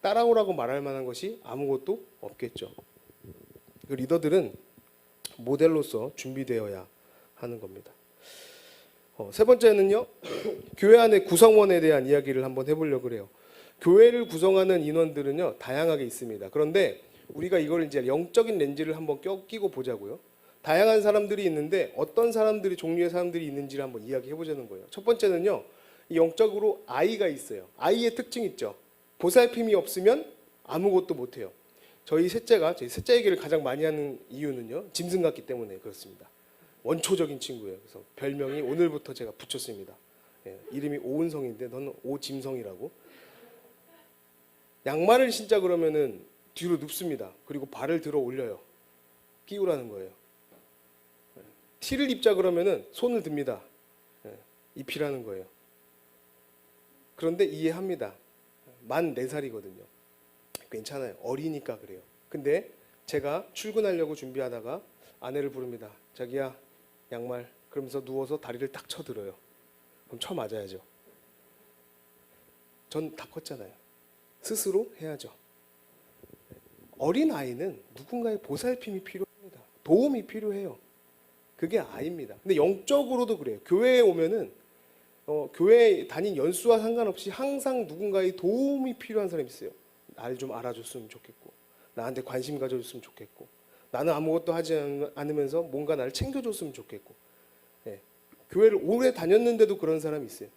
따라오라고 말할 만한 것이 아무것도 없겠죠. 그 리더들은 모델로서 준비되어야 하는 겁니다. 세 번째는요, 교회 안의 구성원에 대한 이야기를 한번 해보려고 그래요. 교회를 구성하는 인원들은요 다양하게 있습니다. 그런데 우리가 이걸 이제 영적인 렌즈를 한번 끼고 보자고요. 다양한 사람들이 있는데 어떤 사람들이 종류의 사람들이 있는지를 한번 이야기해 보자는 거예요. 첫 번째는요, 영적으로 아이가 있어요. 아이의 특징 있죠. 보살핌이 없으면 아무것도 못해요. 저희 셋째가 저희 셋째 얘기를 가장 많이 하는 이유는요, 짐승 같기 때문에 그렇습니다. 원초적인 친구예요. 그래서 별명이 오늘부터 제가 붙였습니다. 이름이 오은성인데 너는 오짐성이라고. 양말을 신자 그러면은 뒤로 눕습니다. 그리고 발을 들어 올려요. 끼우라는 거예요. 티를 입자 그러면은 손을 듭니다. 입히라는 거예요. 그런데 이해합니다. 만 4살이거든요. 괜찮아요. 어리니까 그래요. 근데 제가 출근하려고 준비하다가 아내를 부릅니다. 자기야, 양말. 그러면서 누워서 다리를 딱 쳐들어요. 그럼 쳐 맞아야죠. 전 다 컸잖아요. 스스로 해야죠. 어린 아이는 누군가의 보살핌이 필요합니다. 도움이 필요해요. 그게 아이입니다. 근데 영적으로도 그래요. 교회에 오면은 교회 다닌 연수와 상관없이 항상 누군가의 도움이 필요한 사람이 있어요. 나를 좀 알아줬으면 좋겠고, 나한테 관심 가져줬으면 좋겠고, 나는 아무것도 하지 않으면서 뭔가 나를 챙겨줬으면 좋겠고, 예. 교회를 오래 다녔는데도 그런 사람이 있어요.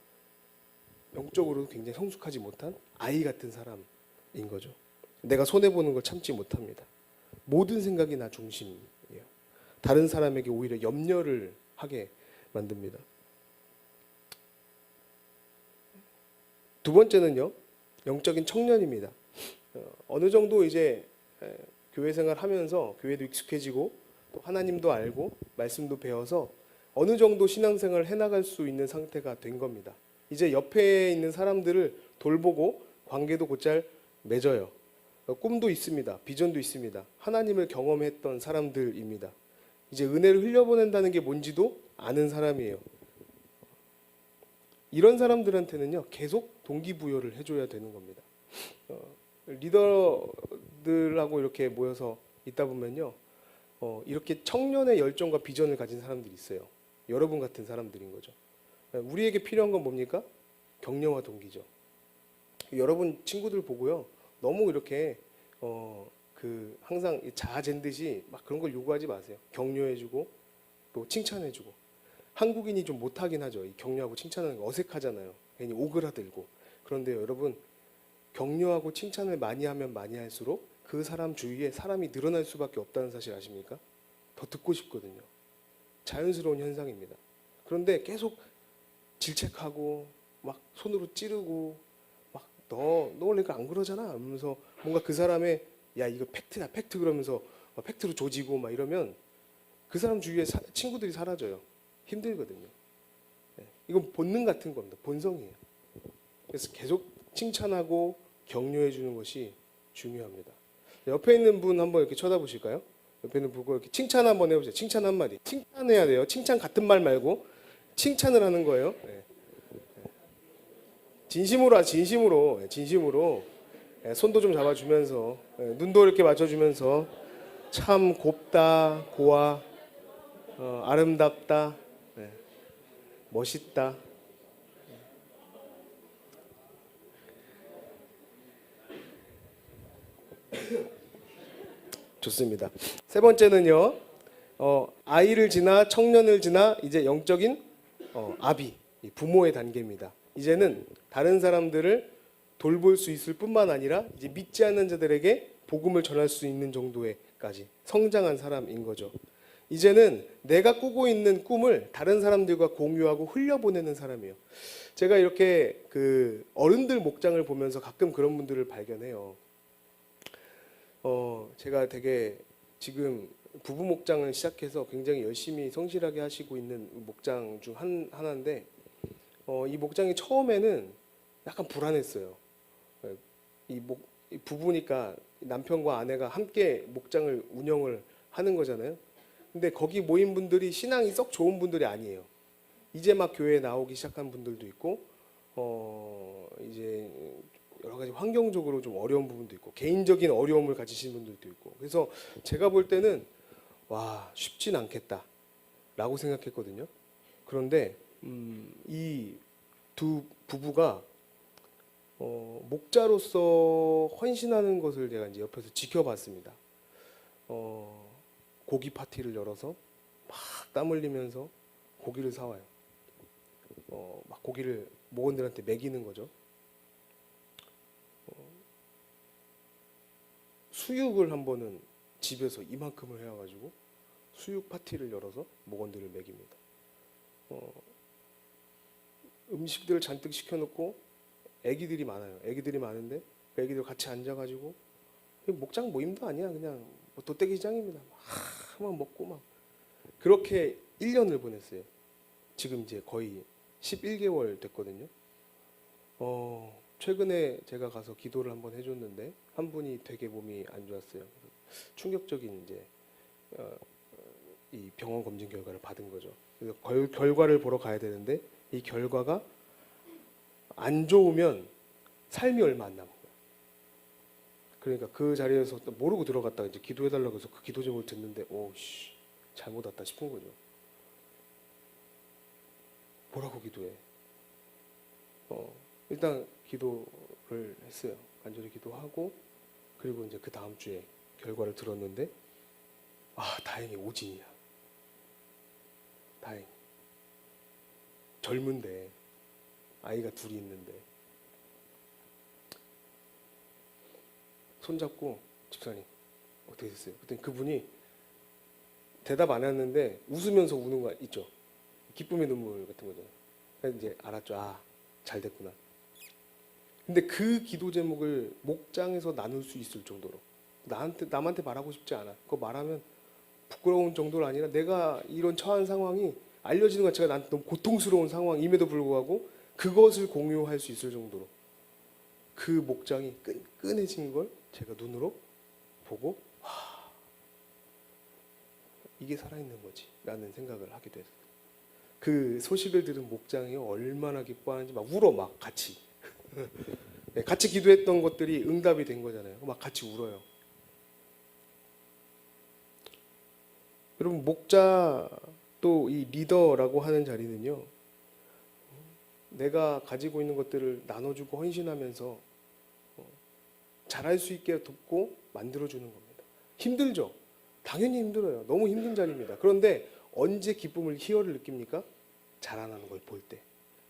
영적으로 굉장히 성숙하지 못한 아이 같은 사람인 거죠. 내가 손해보는 걸 참지 못합니다. 모든 생각이 나 중심이에요. 다른 사람에게 오히려 염려를 하게 만듭니다. 두 번째는요, 영적인 청년입니다. 어느 정도 이제 교회 생활 하면서 교회도 익숙해지고 또 하나님도 알고 말씀도 배워서 어느 정도 신앙생활을 해나갈 수 있는 상태가 된 겁니다. 이제 옆에 있는 사람들을 돌보고 관계도 곧잘 맺어요. 꿈도 있습니다. 비전도 있습니다. 하나님을 경험했던 사람들입니다. 이제 은혜를 흘려보낸다는 게 뭔지도 아는 사람이에요. 이런 사람들한테는요, 계속 동기부여를 해줘야 되는 겁니다. 리더들하고 이렇게 모여서 있다 보면요, 이렇게 청년의 열정과 비전을 가진 사람들이 있어요. 여러분 같은 사람들인 거죠. 우리에게 필요한 건 뭡니까? 격려와 동기죠. 여러분 친구들 보고요, 너무 이렇게 항상 자아잰 듯이 막 그런 걸 요구하지 마세요. 격려해주고 또 칭찬해주고. 한국인이 좀 못하긴 하죠. 이 격려하고 칭찬하는 거 어색하잖아요. 괜히 오그라들고. 그런데 여러분, 격려하고 칭찬을 많이 하면 많이 할수록 그 사람 주위에 사람이 늘어날 수밖에 없다는 사실 아십니까? 더 듣고 싶거든요. 자연스러운 현상입니다. 그런데 계속 질책하고 막 손으로 찌르고 막 너 원래 안 그러잖아 하면서 뭔가 그 사람의 야 이거 팩트다 팩트 그러면서 팩트로 조지고 막 이러면 그 사람 주위에 친구들이 사라져요. 힘들거든요. 이건 본능 같은 겁니다. 본성이에요. 그래서 계속 칭찬하고 격려해 주는 것이 중요합니다. 옆에 있는 분 한번 이렇게 쳐다보실까요? 옆에 있는 분 보고 이렇게 칭찬 한번 해보세요. 칭찬 한마디. 칭찬해야 돼요. 칭찬 같은 말 말고 칭찬을 하는 거예요. 진심으로 진심으로 손도 좀 잡아주면서 눈도 이렇게 맞춰주면서 참 곱다, 고와, 아름답다, 멋있다. 좋습니다. 세 번째는요, 아이를 지나 청년을 지나 이제 영적인 아비, 부모의 단계입니다. 이제는 다른 사람들을 돌볼 수 있을 뿐만 아니라 이제 믿지 않는 자들에게 복음을 전할 수 있는 정도에까지 성장한 사람인 거죠. 이제는 내가 꾸고 있는 꿈을 다른 사람들과 공유하고 흘려보내는 사람이에요. 제가 이렇게 그 어른들 목장을 보면서 가끔 그런 분들을 발견해요. 제가 되게 지금 부부 목장을 시작해서 굉장히 열심히 성실하게 하시고 있는 목장 중 하나인데, 이 목장이 처음에는 약간 불안했어요. 이 부부니까 남편과 아내가 함께 목장을 운영을 하는 거잖아요. 근데 거기 모인 분들이 신앙이 썩 좋은 분들이 아니에요. 이제 막 교회에 나오기 시작한 분들도 있고, 이제 여러 가지 환경적으로 좀 어려운 부분도 있고, 개인적인 어려움을 가지신 분들도 있고. 그래서 제가 볼 때는 와, 쉽진 않겠다라고 생각했거든요. 그런데 이 두 부부가 목자로서 헌신하는 것을 제가 이제 옆에서 지켜봤습니다. 고기 파티를 열어서 막 땀 흘리면서 고기를 사와요. 막 고기를 목원들한테 먹이는 거죠. 수육을 한 번은 집에서 이만큼을 해와가지고 수육 파티를 열어서 목원들을 먹입니다. 음식들을 잔뜩 시켜놓고 애기들이 많아요. 애기들이 많은데 그 애기들 같이 앉아가지고 목장 모임도 아니야. 그냥 뭐 돗대기 시장입니다. 막 먹고 막 그렇게 1년을 보냈어요. 지금 이제 거의 11개월 됐거든요. 최근에 제가 가서 기도를 한번 해줬는데 한 분이 되게 몸이 안 좋았어요. 충격적인 이제 이 병원 검진 결과를 받은 거죠. 그래서 결과를 보러 가야 되는데 이 결과가 안 좋으면 삶이 얼마 안 남은 거예요. 그러니까 그 자리에서 또 모르고 들어갔다가 이제 기도해달라고 해서 그 기도 제목을 듣는데 오씨 잘못 왔다 싶은 거죠. 뭐라고 기도해? 일단 기도를 했어요. 간절히 기도하고 그리고 이제 그 다음 주에 결과를 들었는데 아, 다행히 오진이야. 다행히. 젊은데 아이가 둘이 있는데 손잡고 집사님 어떻게 됐어요? 그랬더니 그분이 대답 안 했는데 웃으면서 우는 거 있죠. 기쁨의 눈물 같은 거죠. 그래서 이제 알았죠. 아, 잘 됐구나. 근데 그 기도 제목을 목장에서 나눌 수 있을 정도로 남한테 말하고 싶지 않아. 그거 말하면 부끄러운 정도가 아니라 내가 이런 처한 상황이 알려지는 것 자체가 나한테 너무 고통스러운 상황임에도 불구하고 그것을 공유할 수 있을 정도로 그 목장이 끈끈해진 걸 제가 눈으로 보고 이게 살아있는 거지 라는 생각을 하게 됐어요. 그 소식을 들은 목장이 얼마나 기뻐하는지 막 울어 막 같이 네, 같이 기도했던 것들이 응답이 된 거잖아요. 막 같이 울어요. 여러분 목자 또 이 리더라고 하는 자리는요, 내가 가지고 있는 것들을 나눠주고 헌신하면서 잘할 수 있게 돕고 만들어주는 겁니다. 힘들죠? 당연히 힘들어요. 너무 힘든 자리입니다. 그런데 언제 기쁨을 희열을 느낍니까? 자라나는 걸 볼 때.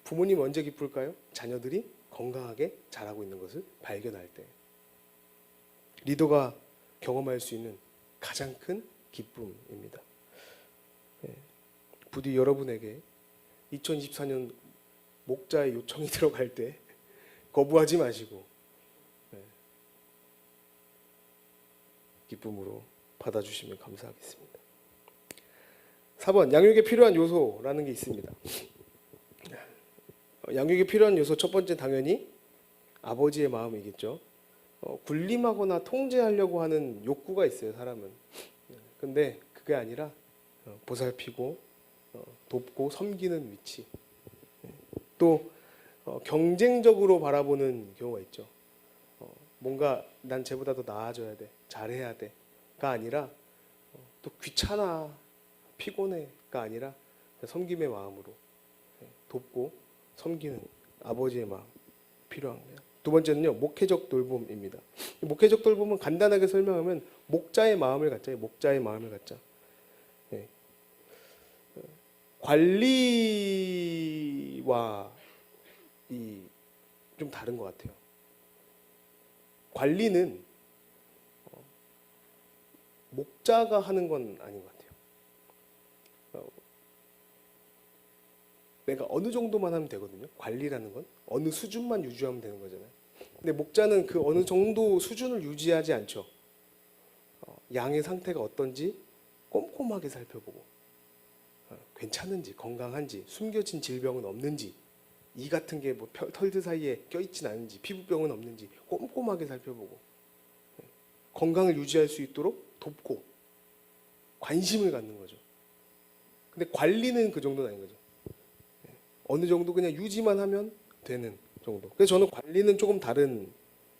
부모님 언제 기쁠까요? 자녀들이 건강하게 자라고 있는 것을 발견할 때. 리더가 경험할 수 있는 가장 큰 기쁨입니다. 부디 여러분에게 2024년 목자의 요청이 들어갈 때 거부하지 마시고 기쁨으로 받아주시면 감사하겠습니다. 4번, 양육에 필요한 요소라는 게 있습니다. 양육에 필요한 요소 첫 번째 당연히 아버지의 마음이겠죠. 군림하거나 통제하려고 하는 욕구가 있어요, 사람은. 근데 그게 아니라 보살피고 돕고 섬기는 위치. 또 경쟁적으로 바라보는 경우가 있죠. 뭔가 난 쟤보다 더 나아져야 돼, 잘해야 돼가 아니라 또 귀찮아, 피곤해가 아니라 섬김의 마음으로 돕고 섬기는 아버지의 마음 필요합니다. 두 번째는요, 목회적 돌봄입니다. 목회적 돌봄은 간단하게 설명하면 목자의 마음을 갖자. 목자의 마음을 갖자. 관리와 좀 다른 것 같아요. 관리는 목자가 하는 건 아닌 것 같아요. 내가 어느 정도만 하면 되거든요. 관리라는 건 어느 수준만 유지하면 되는 거잖아요. 근데 목자는 그 어느 정도 수준을 유지하지 않죠. 양의 상태가 어떤지 꼼꼼하게 살펴보고 괜찮은지, 건강한지, 숨겨진 질병은 없는지, 이 같은 게 뭐 털들 사이에 껴있진 않은지, 피부병은 없는지 꼼꼼하게 살펴보고 건강을 유지할 수 있도록 돕고 관심을 갖는 거죠. 근데 관리는 그 정도는 아닌 거죠. 어느 정도 그냥 유지만 하면 되는 정도. 그래서 저는 관리는 조금 다른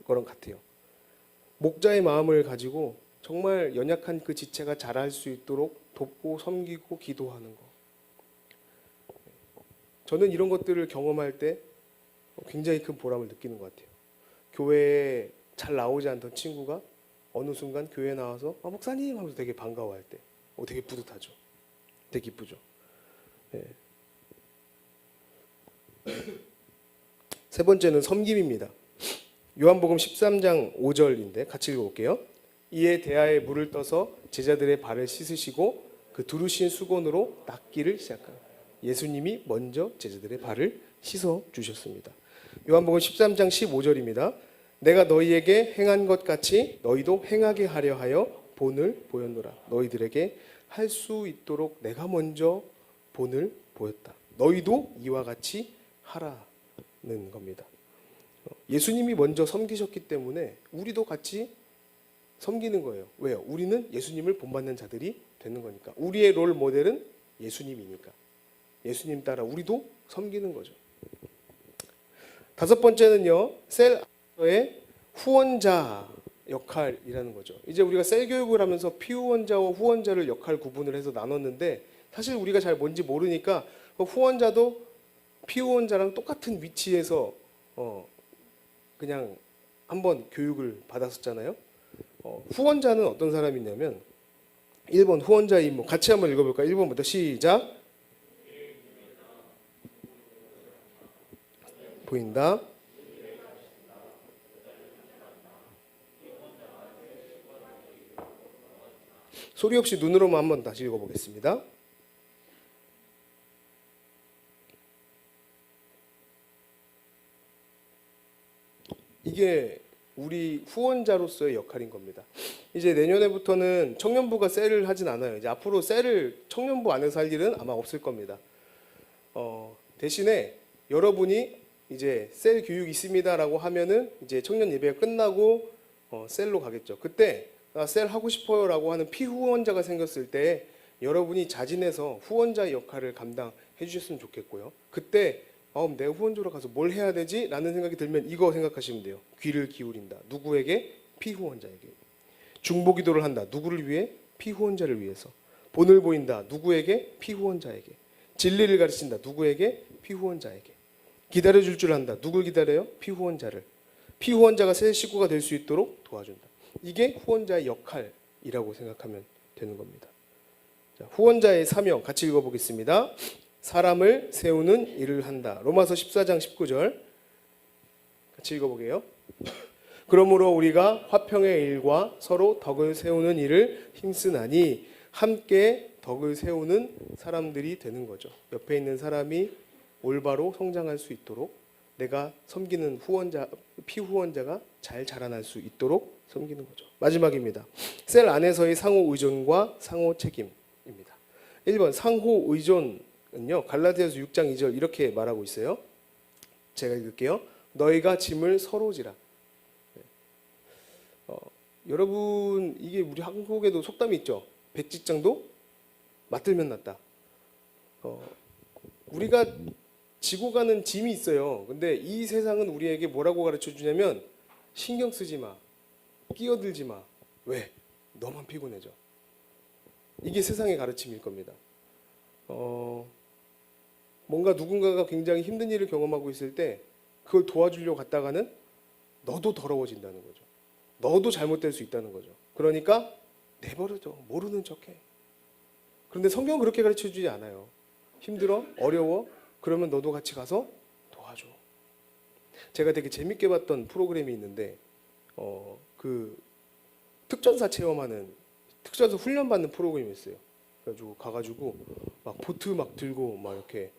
거랑 같아요. 목자의 마음을 가지고 정말 연약한 그 지체가 자랄 수 있도록 돕고 섬기고 기도하는 거. 저는 이런 것들을 경험할 때 굉장히 큰 보람을 느끼는 것 같아요. 교회에 잘 나오지 않던 친구가 어느 순간 교회에 나와서 목사님 하면서 되게 반가워할 때 되게 뿌듯하죠. 되게 기쁘죠. 네. 세 번째는 섬김입니다. 요한복음 13장 5절인데 같이 읽어볼게요. 이에 대하에 물을 떠서 제자들의 발을 씻으시고 그 두르신 수건으로 닦기를 시작합니다. 예수님이 먼저 제자들의 발을 씻어 주셨습니다. 요한복음 13장 15절입니다. 내가 너희에게 행한 것 같이 너희도 행하게 하려 하여 본을 보였노라. 너희들에게 할 수 있도록 내가 먼저 본을 보였다. 너희도 이와 같이 하라는 겁니다. 예수님이 먼저 섬기셨기 때문에 우리도 같이 섬기는 거예요. 왜요? 우리는 예수님을 본받는 자들이 되는 거니까. 우리의 롤 모델은 예수님이니까. 예수님 따라 우리도 섬기는 거죠. 다섯 번째는요, 셀의 후원자 역할이라는 거죠. 이제 우리가 셀 교육을 하면서 피후원자와 후원자를 역할 구분을 해서 나눴는데 사실 우리가 잘 뭔지 모르니까 후원자도 피후원자랑 똑같은 위치에서 그냥 한번 교육을 받았었잖아요. 후원자는 어떤 사람이냐면 1번 후원자의 임무. 같이 한번 읽어볼까요? 1번부터 시작. 보인다. 소리 없이 눈으로만 한번 다시 읽어보겠습니다. 이게 우리 후원자로서의 역할인 겁니다. 이제 내년에부터는 청년부가 셀을 하진 않아요. 이제 앞으로 셀을 청년부 안에서 할 일은 아마 없을 겁니다. 대신에 여러분이 이제 셀 교육 있습니다라고 하면은 이제 청년 예배가 끝나고 셀로 가겠죠. 그때 셀 하고 싶어요라고 하는 피후원자가 생겼을 때 여러분이 자진해서 후원자의 역할을 감당해 주셨으면 좋겠고요. 그때 내가 후원자로 가서 뭘 해야 되지? 라는 생각이 들면 이거 생각하시면 돼요. 귀를 기울인다. 누구에게? 피후원자에게. 중보기도를 한다. 누구를 위해? 피후원자를 위해서. 본을 보인다. 누구에게? 피후원자에게. 진리를 가르친다. 누구에게? 피후원자에게. 기다려줄 줄 안다. 누굴 기다려요? 피후원자를. 피후원자가 새 식구가 될 수 있도록 도와준다. 이게 후원자의 역할이라고 생각하면 되는 겁니다. 자, 후원자의 사명 같이 읽어보겠습니다. 사람을 세우는 일을 한다. 로마서 14장 19절 같이 읽어보게요. 그러므로 우리가 화평의 일과 서로 덕을 세우는 일을 힘쓰나니 함께 덕을 세우는 사람들이 되는 거죠. 옆에 있는 사람이 올바로 성장할 수 있도록 내가 섬기는 후원자, 피후원자가 잘 자라날 수 있도록 섬기는 거죠. 마지막입니다. 셀 안에서의 상호 의존과 상호 책임입니다. 1번 상호 의존은요. 갈라디아서 6장 2절 이렇게 말하고 있어요. 제가 읽을게요. 너희가 짐을 서로 지라. 여러분 이게 우리 한국에도 속담이 있죠. 백직장도 맞들면 낫다. 우리가 지고 가는 짐이 있어요. 근데 이 세상은 우리에게 뭐라고 가르쳐 주냐면 신경 쓰지 마. 끼어들지 마. 왜? 너만 피곤해져. 이게 세상의 가르침일 겁니다. 뭔가 누군가가 굉장히 힘든 일을 경험하고 있을 때 그걸 도와주려고 갔다가는 너도 더러워진다는 거죠. 너도 잘못될 수 있다는 거죠. 그러니까 내버려둬. 모르는 척해. 그런데 성경은 그렇게 가르쳐 주지 않아요. 힘들어? 어려워? 그러면 너도 같이 가서 도와줘. 제가 되게 재밌게 봤던 프로그램이 있는데 그 특전사 체험하는 특전사 훈련 받는 프로그램이 있어요. 그래가지고 가가지고 막 보트 막 들고 막 이렇게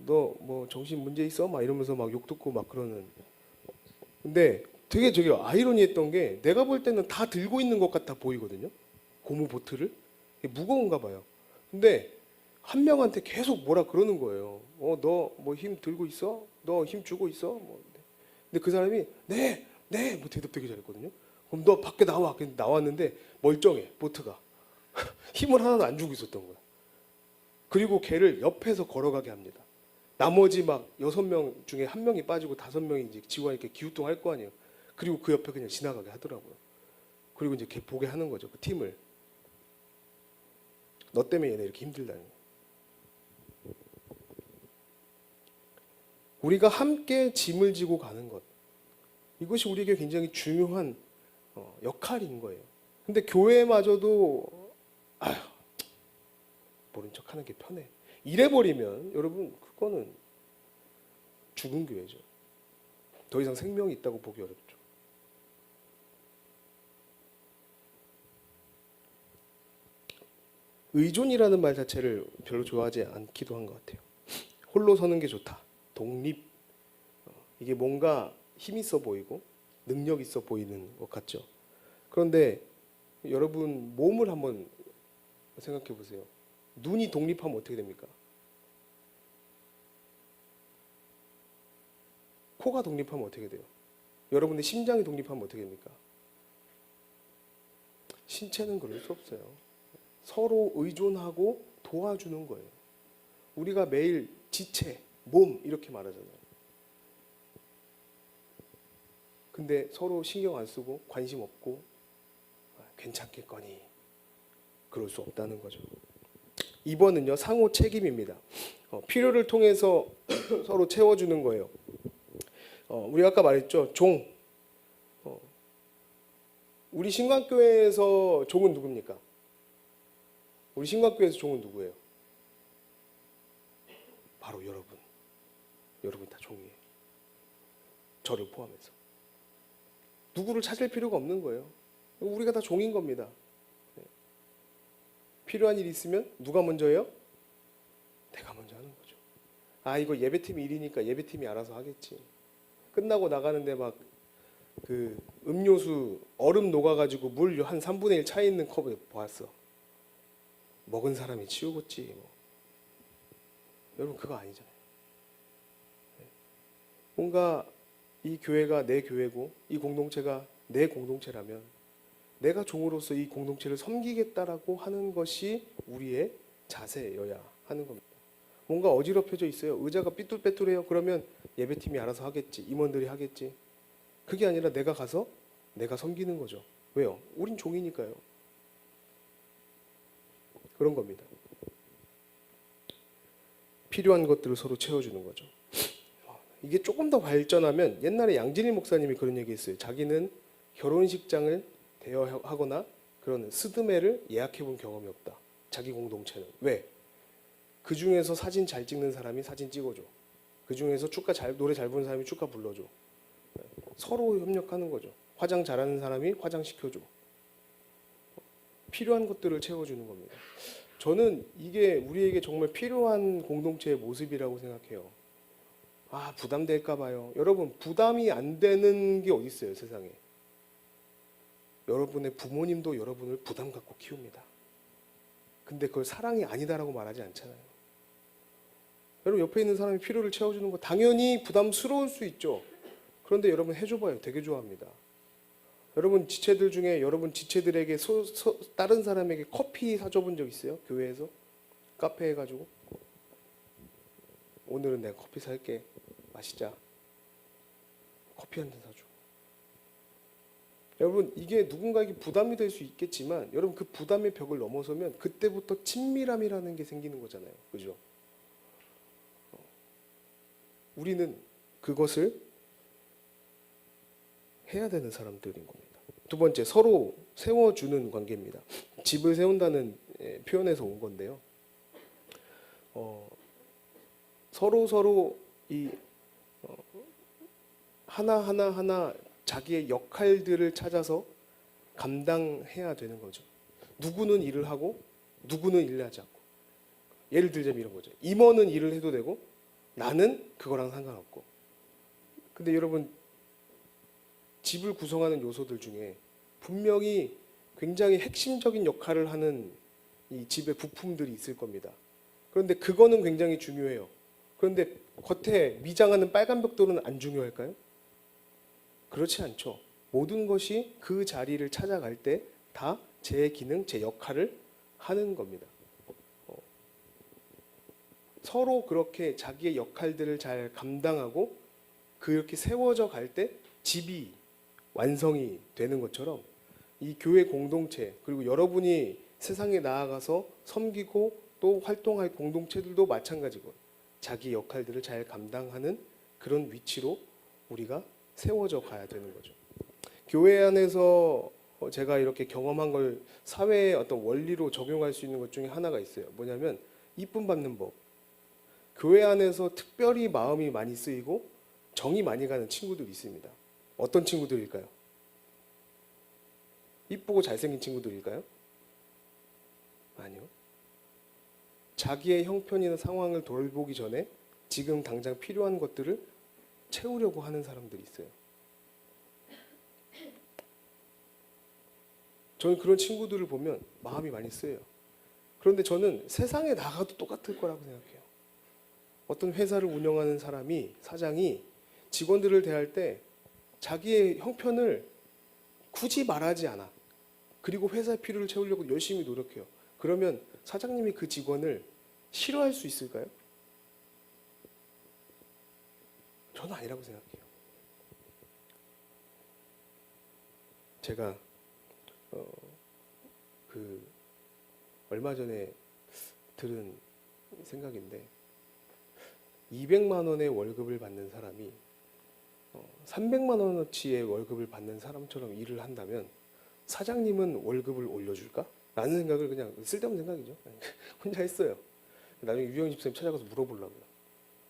너 뭐 정신 문제 있어? 막 이러면서 막 욕 듣고 막 그러는. 근데 되게 저기 아이러니했던 게 내가 볼 때는 다 들고 있는 것 같아 보이거든요. 고무 보트를. 무거운가 봐요. 근데 한 명한테 계속 뭐라 그러는 거예요. 너 뭐 힘 들고 있어? 너 힘 주고 있어? 뭐. 근데 그 사람이 네, 뭐 대답 되게 잘했거든요. 그럼 너 밖에 나와. 근데 나왔는데 멀쩡해 보트가. 힘을 하나도 안 주고 있었던 거야. 그리고 걔를 옆에서 걸어가게 합니다. 나머지 막 6명 중에 1명이 빠지고 5명이 이제 지구가 이렇게 기우뚱할 거 아니에요. 그리고 그 옆에 그냥 지나가게 하더라고요. 그리고 이제 걔 보게 하는 거죠. 그 팀을. 너 때문에 얘네 이렇게 힘들다는 거예요. 우리가 함께 짐을 지고 가는 것. 이것이 우리에게 굉장히 중요한 역할인 거예요. 근데 교회마저도 모른 척 하는 게 편해. 이래버리면 여러분 그거는 죽은 교회죠. 더 이상 생명이 있다고 보기 어렵죠. 의존이라는 말 자체를 별로 좋아하지 않기도 한 것 같아요. 홀로 서는 게 좋다. 독립. 이게 뭔가 힘 있어 보이고 능력 있어 보이는 것 같죠. 그런데 여러분 몸을 한번 생각해 보세요. 눈이 독립하면 어떻게 됩니까? 코가 독립하면 어떻게 돼요? 여러분의 심장이 독립하면 어떻게 됩니까? 신체는 그럴 수 없어요. 서로 의존하고 도와주는 거예요. 우리가 매일 지체, 몸 이렇게 말하잖아요. 근데 서로 신경 안 쓰고 관심 없고 괜찮겠거니 그럴 수 없다는 거죠. 2번은요 상호 책임입니다. 필요를 통해서 서로 채워주는 거예요. 우리가 아까 말했죠 종. 우리 신광교회에서 종은 누굽니까? 우리 신광교회에서 종은 누구예요? 바로 여러분. 여러분 다 종이에요. 저를 포함해서. 누구를 찾을 필요가 없는 거예요. 우리가 다 종인 겁니다. 필요한 일이 있으면 누가 먼저 해요? 내가 먼저 하는 거죠. 아, 이거 예배팀 일이니까 예배팀이 알아서 하겠지. 끝나고 나가는데 막 그 음료수 얼음 녹아가지고 물 한 3분의 1 차 있는 컵을 보았어. 먹은 사람이 치우겠지. 뭐. 여러분 그거 아니잖아요. 뭔가 이 교회가 내 교회고 이 공동체가 내 공동체라면 내가 종으로서 이 공동체를 섬기겠다라고 하는 것이 우리의 자세여야 하는 겁니다. 뭔가 어지럽혀져 있어요. 의자가 삐뚤빼뚤해요. 그러면 예배팀이 알아서 하겠지. 임원들이 하겠지. 그게 아니라 내가 가서 내가 섬기는 거죠. 왜요? 우린 종이니까요. 그런 겁니다. 필요한 것들을 서로 채워주는 거죠. 이게 조금 더 발전하면 옛날에 양진일 목사님이 그런 얘기했어요. 자기는 결혼식장을 대여하거나 그런 스드메를 예약해 본 경험이 없다. 자기 공동체는. 왜? 그 중에서 사진 잘 찍는 사람이 사진 찍어줘. 그 중에서 노래 잘 부르는 사람이 축가 불러줘. 서로 협력하는 거죠. 화장 잘하는 사람이 화장 시켜줘. 필요한 것들을 채워주는 겁니다. 저는 이게 우리에게 정말 필요한 공동체의 모습이라고 생각해요. 아, 부담될까 봐요. 여러분, 부담이 안 되는 게 어디 있어요, 세상에. 여러분의 부모님도 여러분을 부담 갖고 키웁니다. 근데 그걸 사랑이 아니다라고 말하지 않잖아요. 여러분, 옆에 있는 사람이 필요를 채워주는 거 당연히 부담스러울 수 있죠. 그런데 여러분 해줘봐요. 되게 좋아합니다. 여러분 지체들 중에 여러분 지체들에게 다른 사람에게 커피 사줘본 적 있어요? 교회에서? 카페 해가지고? 오늘은 내가 커피 살게. 마시자. 커피 한 잔 사주고. 여러분 이게 누군가에게 부담이 될 수 있겠지만 여러분 그 부담의 벽을 넘어서면 그때부터 친밀함이라는 게 생기는 거잖아요. 그죠? 우리는 그것을 해야 되는 사람들인 겁니다. 두 번째, 서로 세워주는 관계입니다. 집을 세운다는 표현에서 온 건데요. 서로 이 하나 자기의 역할들을 찾아서 감당해야 되는 거죠. 누구는 일을 하고 누구는 일을 하지 않고. 예를 들자면 이런 거죠. 임원은 일을 해도 되고 나는 그거랑 상관없고. 근데 여러분 집을 구성하는 요소들 중에 분명히 굉장히 핵심적인 역할을 하는 이 집의 부품들이 있을 겁니다. 그런데 그거는 굉장히 중요해요. 그런데 겉에 미장하는 빨간 벽돌은 안 중요할까요? 그렇지 않죠. 모든 것이 그 자리를 찾아갈 때 다 제 기능, 제 역할을 하는 겁니다. 서로 그렇게 자기의 역할들을 잘 감당하고 그렇게 세워져 갈 때 집이 완성이 되는 것처럼 이 교회 공동체 그리고 여러분이 세상에 나아가서 섬기고 또 활동할 공동체들도 마찬가지고 자기 역할들을 잘 감당하는 그런 위치로 우리가 세워져 가야 되는 거죠. 교회 안에서 제가 이렇게 경험한 걸 사회의 어떤 원리로 적용할 수 있는 것 중에 하나가 있어요. 뭐냐면 이쁨 받는 법. 교회 안에서 특별히 마음이 많이 쓰이고 정이 많이 가는 친구들이 있습니다. 어떤 친구들일까요? 이쁘고 잘생긴 친구들일까요? 아니요. 자기의 형편이나 상황을 돌보기 전에 지금 당장 필요한 것들을 채우려고 하는 사람들이 있어요. 저는 그런 친구들을 보면 마음이 많이 쓰여요. 그런데 저는 세상에 나가도 똑같을 거라고 생각해요. 어떤 회사를 운영하는 사장이 직원들을 대할 때 자기의 형편을 굳이 말하지 않아. 그리고 회사의 필요를 채우려고 열심히 노력해요. 그러면 사장님이 그 직원을 싫어할 수 있을까요? 저는 아니라고 생각해요. 제가 얼마 전에 들은 생각인데 200만 원의 월급을 받는 사람이 300만 원어치의 월급을 받는 사람처럼 일을 한다면 사장님은 월급을 올려줄까? 라는 생각을 그냥 쓸데없는 생각이죠. 혼자 했어요. 나중에 유영 집사님 찾아가서 물어보려고요.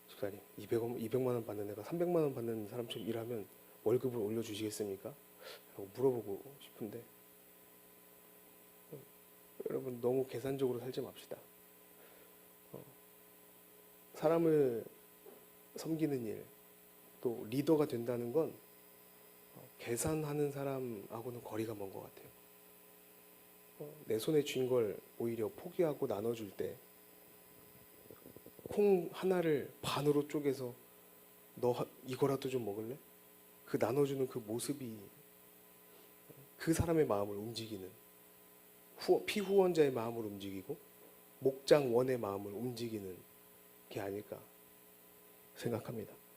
집사님 200만 원 받는 애가 300만 원 받는 사람처럼 일하면 월급을 올려주시겠습니까? 라고 물어보고 싶은데 여러분 너무 계산적으로 살지 맙시다. 사람을 섬기는 일, 또 리더가 된다는 건 계산하는 사람하고는 거리가 먼 것 같아요. 내 손에 쥔 걸 오히려 포기하고 나눠줄 때 콩 하나를 반으로 쪼개서 너 이거라도 좀 먹을래? 그 나눠주는 그 모습이 그 사람의 마음을 움직이는 피후원자의 마음을 움직이고 목장원의 마음을 움직이는 게 아닐까 생각합니다.